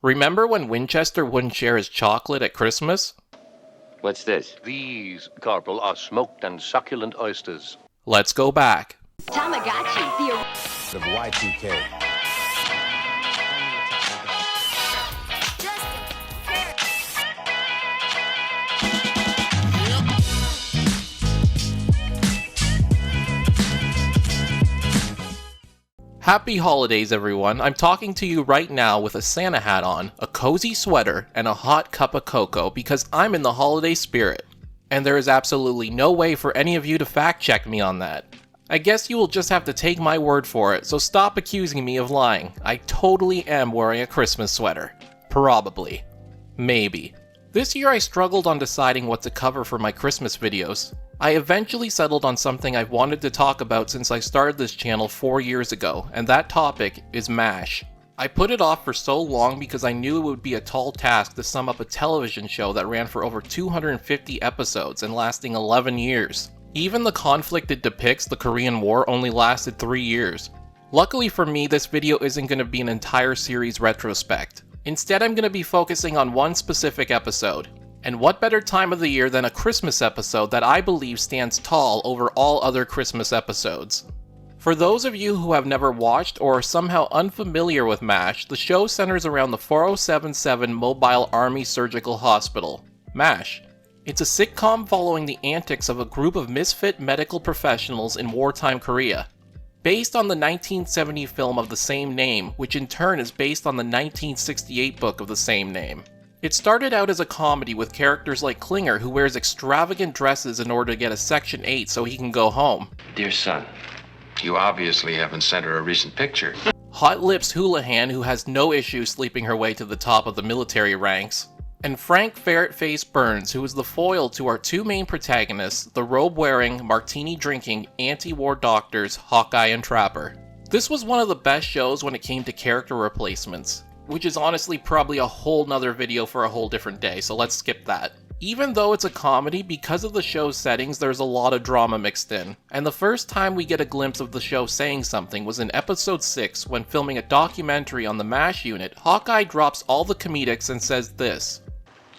Remember when Winchester wouldn't share his chocolate at Christmas? What's this? These, Corporal, are smoked and succulent oysters. Let's go back. Tamagotchi, of Y2K. Happy holidays, everyone. I'm talking to you right now with a Santa hat on, a cozy sweater, and a hot cup of cocoa because I'm in the holiday spirit. And there is absolutely no way for any of you to fact check me on that. I guess you will just have to take my word for it, so stop accusing me of lying. I totally am wearing a Christmas sweater. Probably. Maybe. This year I struggled on deciding what to cover for my Christmas videos. I eventually settled on something I've wanted to talk about since I started this channel 4 years ago, and that topic is MASH. I put it off for so long because I knew it would be a tall task to sum up a television show that ran for over 250 episodes and lasting 11 years. Even the conflict it depicts, the Korean War, only lasted 3 years. Luckily for me, this video isn't going to be an entire series retrospect. Instead, I'm going to be focusing on one specific episode. And what better time of the year than a Christmas episode that I believe stands tall over all other Christmas episodes. For those of you who have never watched or are somehow unfamiliar with MASH, the show centers around the 4077 Mobile Army Surgical Hospital, MASH. It's a sitcom following the antics of a group of misfit medical professionals in wartime Korea. Based on the 1970 film of the same name, which in turn is based on the 1968 book of the same name. It started out as a comedy with characters like Klinger, who wears extravagant dresses in order to get a Section 8 so he can go home. Dear son, you obviously haven't sent her a recent picture. Hot Lips Houlihan, who has no issue sleeping her way to the top of the military ranks. And Frank Ferret-Face Burns, who is the foil to our two main protagonists, the robe-wearing, martini-drinking, anti-war doctors Hawkeye and Trapper. This was one of the best shows when it came to character replacements, which is honestly probably a whole nother video for a whole different day, so let's skip that. Even though it's a comedy, because of the show's settings, there's a lot of drama mixed in. And the first time we get a glimpse of the show saying something was in episode 6, when filming a documentary on the MASH unit, Hawkeye drops all the comedics and says this.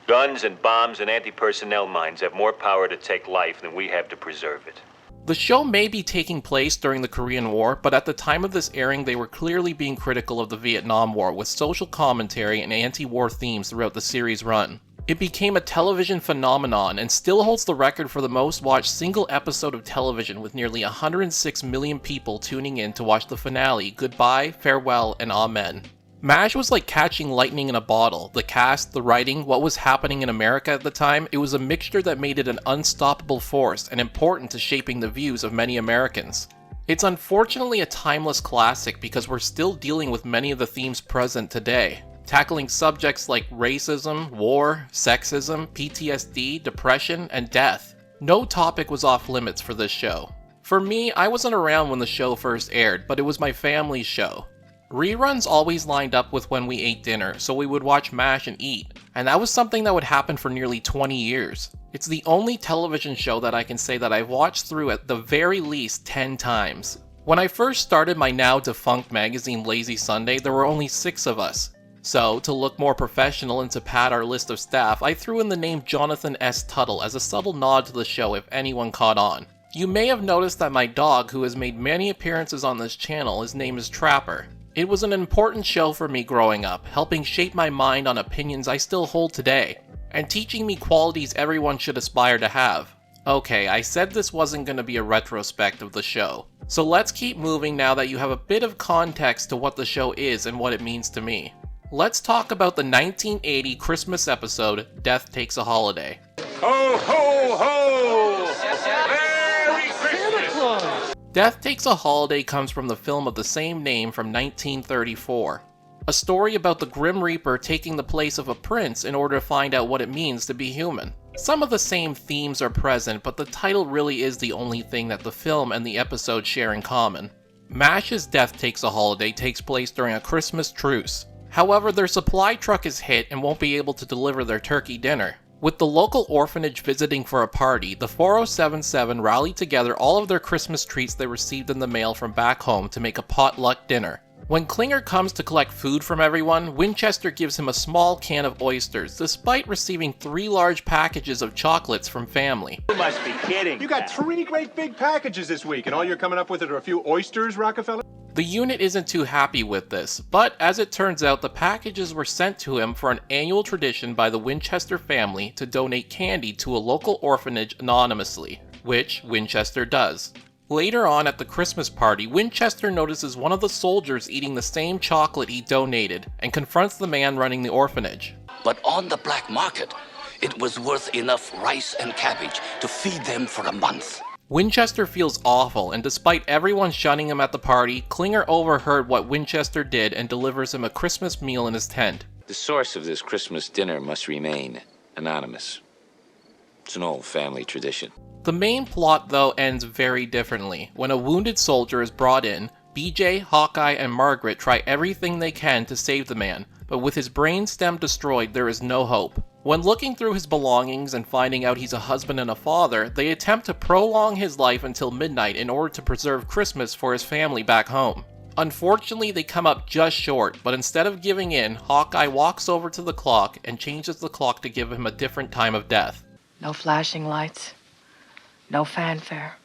Guns and bombs and anti-personnel mines have more power to take life than we have to preserve it. The show may be taking place during the Korean War, but at the time of this airing they were clearly being critical of the Vietnam War with social commentary and anti-war themes throughout the series' run. It became a television phenomenon and still holds the record for the most watched single episode of television with nearly 106 million people tuning in to watch the finale, Goodbye, Farewell, and Amen. MASH was like catching lightning in a bottle. The cast, the writing, what was happening in America at the time, it was a mixture that made it an unstoppable force and important to shaping the views of many Americans. It's unfortunately a timeless classic because we're still dealing with many of the themes present today, tackling subjects like racism, war, sexism, PTSD, depression, and death. No topic was off limits for this show. For me, I wasn't around when the show first aired, but it was my family's show. Reruns always lined up with when we ate dinner, so we would watch MASH and eat, and that was something that would happen for nearly 20 years. It's the only television show that I can say that I've watched through at the very least 10 times. When I first started my now defunct magazine Lazy Sunday, there were only 6 of us. So, to look more professional and to pad our list of staff, I threw in the name Jonathan S. Tuttle as a subtle nod to the show if anyone caught on. You may have noticed that my dog, who has made many appearances on this channel, his name is Trapper. It was an important show for me growing up, helping shape my mind on opinions I still hold today, and teaching me qualities everyone should aspire to have. Okay, I said this wasn't going to be a retrospect of the show, so let's keep moving now that you have a bit of context to what the show is and what it means to me. Let's talk about the 1980 Christmas episode, Death Takes a Holiday. Ho, ho, ho! Merry Christmas! Death Takes a Holiday comes from the film of the same name from 1934. A story about the Grim Reaper taking the place of a prince in order to find out what it means to be human. Some of the same themes are present, but the title really is the only thing that the film and the episode share in common. MASH's Death Takes a Holiday takes place during a Christmas truce. However, their supply truck is hit and won't be able to deliver their turkey dinner. With the local orphanage visiting for a party, the 4077 rally together all of their Christmas treats they received in the mail from back home to make a potluck dinner. When Klinger comes to collect food from everyone, Winchester gives him a small can of oysters, despite receiving 3 large packages of chocolates from family. You must be kidding. You got 3 great big packages this week, and all you're coming up with are a few oysters, Rockefeller? The unit isn't too happy with this, but as it turns out, the packages were sent to him for an annual tradition by the Winchester family to donate candy to a local orphanage anonymously, which Winchester does. Later on at the Christmas party, Winchester notices one of the soldiers eating the same chocolate he donated and confronts the man running the orphanage. But on the black market, it was worth enough rice and cabbage to feed them for a month. Winchester feels awful, and despite everyone shunning him at the party, Klinger overheard what Winchester did and delivers him a Christmas meal in his tent. The source of this Christmas dinner must remain anonymous. It's an old family tradition. The main plot, though, ends very differently. When a wounded soldier is brought in, BJ, Hawkeye, and Margaret try everything they can to save the man, but with his brain stem destroyed, there is no hope. When looking through his belongings and finding out he's a husband and a father, they attempt to prolong his life until midnight in order to preserve Christmas for his family back home. Unfortunately, they come up just short, but instead of giving in, Hawkeye walks over to the clock and changes the clock to give him a different time of death. No flashing lights, no fanfare.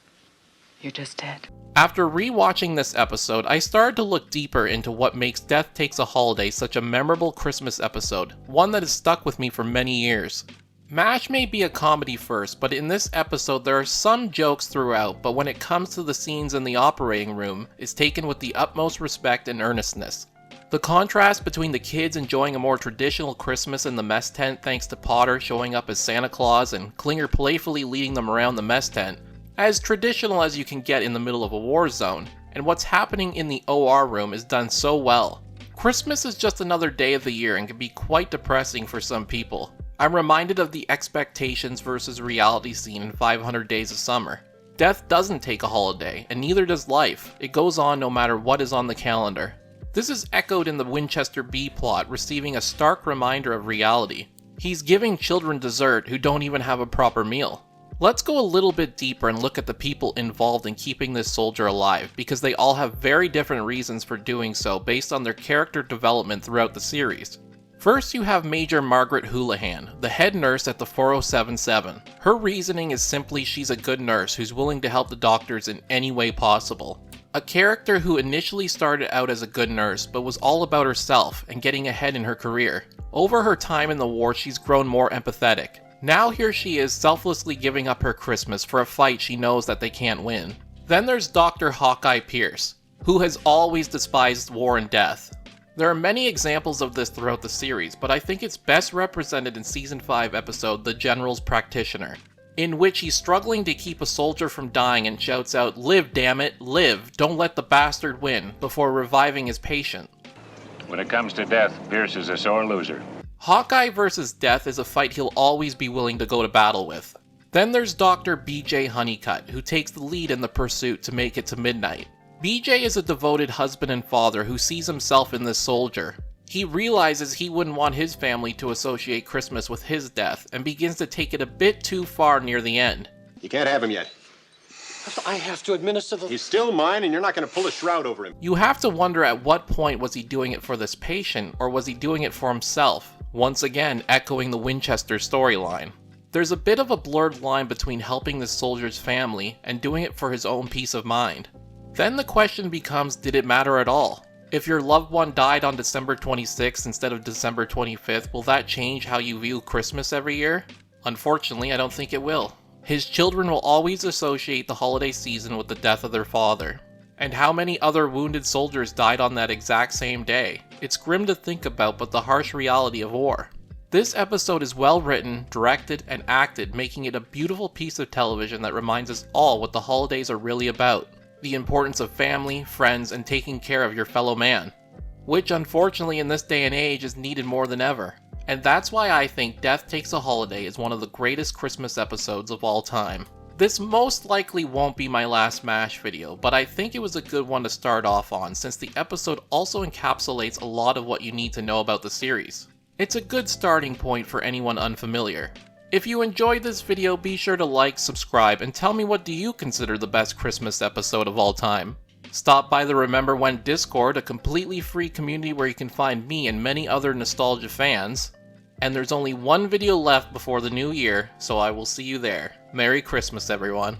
You're just dead. After rewatching this episode, I started to look deeper into what makes Death Takes a Holiday such a memorable Christmas episode, one that has stuck with me for many years. MASH may be a comedy first, but in this episode there are some jokes throughout, but when it comes to the scenes in the operating room, it's taken with the utmost respect and earnestness. The contrast between the kids enjoying a more traditional Christmas in the mess tent thanks to Potter showing up as Santa Claus and Klinger playfully leading them around the mess tent, as traditional as you can get in the middle of a war zone, and what's happening in the OR room is done so well. Christmas is just another day of the year and can be quite depressing for some people. I'm reminded of the expectations versus reality scene in 500 Days of Summer. Death doesn't take a holiday, and neither does life. It goes on no matter what is on the calendar. This is echoed in the Winchester B plot, receiving a stark reminder of reality. He's giving children dessert who don't even have a proper meal. Let's go a little bit deeper and look at the people involved in keeping this soldier alive, because they all have very different reasons for doing so based on their character development throughout the series. First, you have Major Margaret Houlihan, the head nurse at the 4077. Her reasoning is simply she's a good nurse who's willing to help the doctors in any way possible. A character who initially started out as a good nurse, but was all about herself and getting ahead in her career. Over her time in the war, she's grown more empathetic. Now here she is selflessly giving up her Christmas for a fight she knows that they can't win. Then there's Dr. Hawkeye Pierce, who has always despised war and death. There are many examples of this throughout the series, but I think it's best represented in Season 5 episode The General's Practitioner, in which he's struggling to keep a soldier from dying and shouts out, "Live, damn it, live, don't let the bastard win," before reviving his patient. When it comes to death, Pierce is a sore loser. Hawkeye versus Death is a fight he'll always be willing to go to battle with. Then there's Dr. BJ Honeycutt, who takes the lead in the pursuit to make it to midnight. BJ is a devoted husband and father who sees himself in this soldier. He realizes he wouldn't want his family to associate Christmas with his death, and begins to take it a bit too far near the end. You can't have him yet. I have to administer the... He's still mine, and you're not going to pull a shroud over him. You have to wonder at what point was he doing it for this patient, or was he doing it for himself? Once again, echoing the Winchester storyline. There's a bit of a blurred line between helping the soldier's family and doing it for his own peace of mind. Then the question becomes, did it matter at all? If your loved one died on December 26th instead of December 25th, will that change how you view Christmas every year? Unfortunately, I don't think it will. His children will always associate the holiday season with the death of their father. And how many other wounded soldiers died on that exact same day? It's grim to think about, but the harsh reality of war. This episode is well written, directed, and acted, making it a beautiful piece of television that reminds us all what the holidays are really about. The importance of family, friends, and taking care of your fellow man. Which unfortunately in this day and age is needed more than ever. And that's why I think Death Takes a Holiday is one of the greatest Christmas episodes of all time. This most likely won't be my last MASH video, but I think it was a good one to start off on since the episode also encapsulates a lot of what you need to know about the series. It's a good starting point for anyone unfamiliar. If you enjoyed this video, be sure to like, subscribe, and tell me what do you consider the best Christmas episode of all time. Stop by the Remember When Discord, a completely free community where you can find me and many other nostalgia fans. And there's only one video left before the new year, so I will see you there. Merry Christmas, everyone.